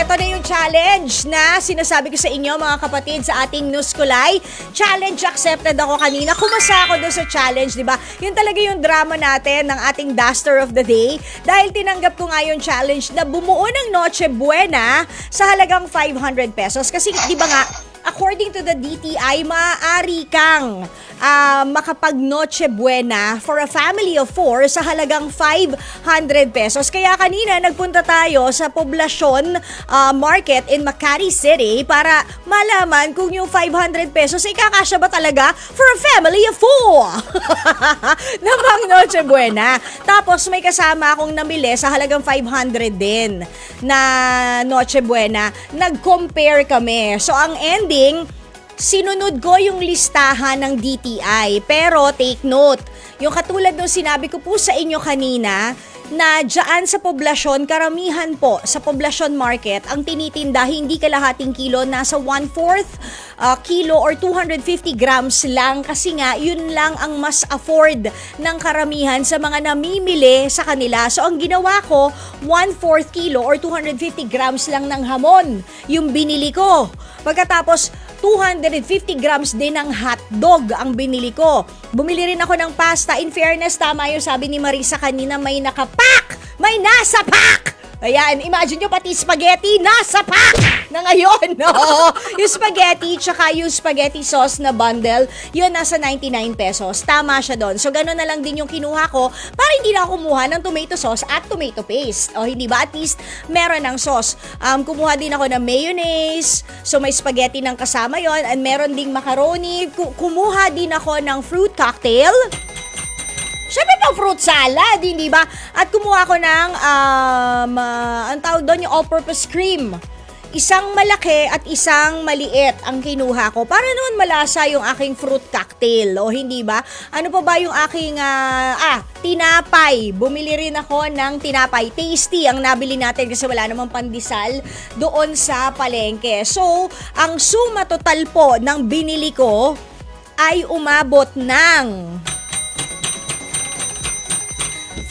eto na yung challenge na sinasabi ko sa inyo mga kapatid sa ating Nuskulay. Challenge accepted ako kanina. Kumasa ako doon sa challenge, di ba? Yun talaga yung drama natin ng ating Duster of the Day. Dahil tinanggap ko nga yung challenge na bumuo ng Noche Buena sa halagang 500 pesos. Kasi di ba nga, according to the DTI, maaari kang makapag Noche Buena for a family of 4 sa halagang 500 pesos. Kaya kanina nagpunta tayo sa Poblacion Market in Makati City para malaman kung yung 500 pesos ay kakasya ba talaga for a family of 4 na pang Noche Buena. Tapos may kasama akong namili sa halagang 500 din na Noche Buena. Nag-compare kami. So ang ending, sinunod ko yung listahan ng DTI. Pero take note, yung katulad ng sinabi ko po sa inyo kanina, na dyan sa poblasyon, karamihan po sa Poblacion Market, ang tinitinda hindi kalahating kilo, nasa 1/4 kilo or 250 grams lang kasi nga yun lang ang mas afford ng karamihan sa mga namimili sa kanila. So ang ginawa ko, 1/4 kilo or 250 grams lang ng hamon yung binili ko. Pagkatapos 250 grams din ng hotdog ang binili ko. Bumili rin ako ng pasta. In fairness, tama yung sabi ni Marisa kanina, may nakapak! May nasa pack! Ayan, imagine nyo pati spaghetti nasa pack na ngayon. No? Yung spaghetti tsaka yung spaghetti sauce na bundle, yun nasa 99 pesos. Tama siya doon. So gano'n na lang din yung kinuha ko para hindi na ako kumuha ng tomato sauce at tomato paste. O hindi ba? At least meron ng sauce. Kumuha din ako ng mayonnaise. So may spaghetti ng kasama yon, and meron ding macaroni. Kumuha din ako ng fruit cocktail. Siyempre pang fruit salad, hindi ba? At kumuha ko ng, ang tawag doon, yung all-purpose cream. Isang malaki at isang maliit ang kinuha ko. Para naman malasa yung aking fruit cocktail, o hindi ba? Ano pa ba yung aking, tinapay. Bumili rin ako ng tinapay. Tasty ang nabili natin kasi wala namang pandesal doon sa palengke. So, ang suma total po ng binili ko ay umabot ng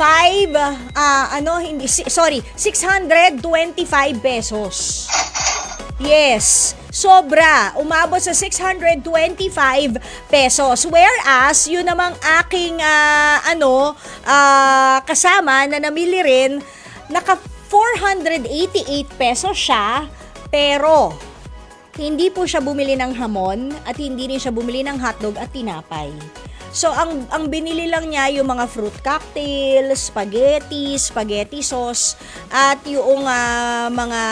625 pesos. Yes, sobra. Umabot sa 625 pesos. Whereas, yun namang aking kasama na namili rin, naka 488 pesos siya, pero hindi po siya bumili ng hamon at hindi rin siya bumili ng hotdog at tinapay. So, ang binili lang niya yung mga fruit cocktail, spaghetti sauce, at yung mga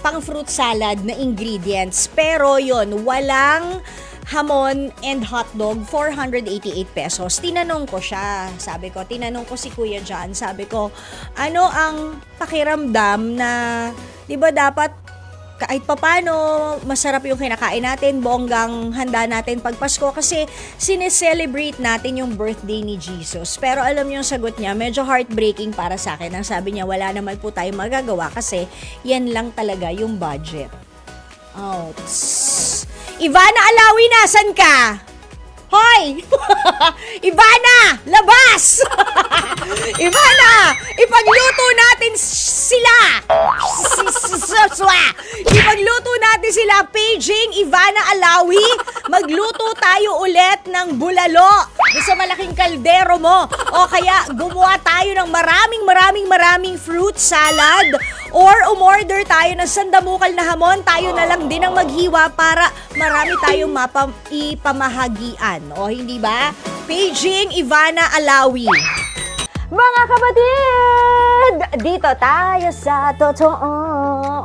pang-fruit salad na ingredients. Pero yon, walang hamon and hotdog, 488 pesos. Tinanong ko siya. Tinanong ko si Kuya John, sabi ko, ano ang pakiramdam na, di ba dapat kahit papano, masarap yung kinakain natin, bonggang handa natin pag Pasko kasi sineselebrate natin yung birthday ni Jesus. Pero alam niyo yung sagot niya, medyo heartbreaking para sa akin. Ang sabi niya, wala naman po tayong magagawa kasi yan lang talaga yung budget. Oh, Ivana Alawi, nasan ka? Hoy! Ivana! Labas! Ivana! Ipagluto natin sila! Ipagluto natin sila. Paging Ivana Alawi, magluto tayo ulit ng bulalo sa malaking kaldero mo. O kaya gumawa tayo ng maraming fruit salad, or umorder tayo ng sandamukal na hamon. Tayo na lang din ang maghiwa para marami tayong ipamahagian. O hindi ba? Paging Ivana Alawi. Mga kapatid, dito tayo sa totoo.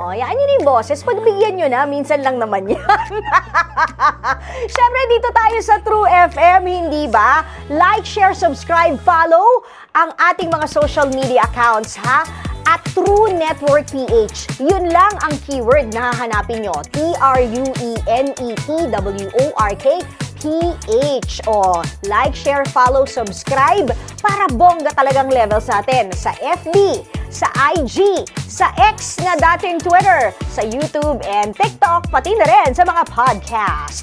O, yan yun yung boses. Pagbigyan nyo na, minsan lang naman yan. Siyempre, dito tayo sa True FM, hindi ba? Like, share, subscribe, follow ang ating mga social media accounts, ha? At True Network PH. Yun lang ang keyword na hahanapin nyo. TrueNetwork PH. O, like, share, follow, subscribe para bongga talagang level sa atin. Sa FB, sa IG, sa X na dating Twitter, sa YouTube and TikTok, pati na rin sa mga podcast.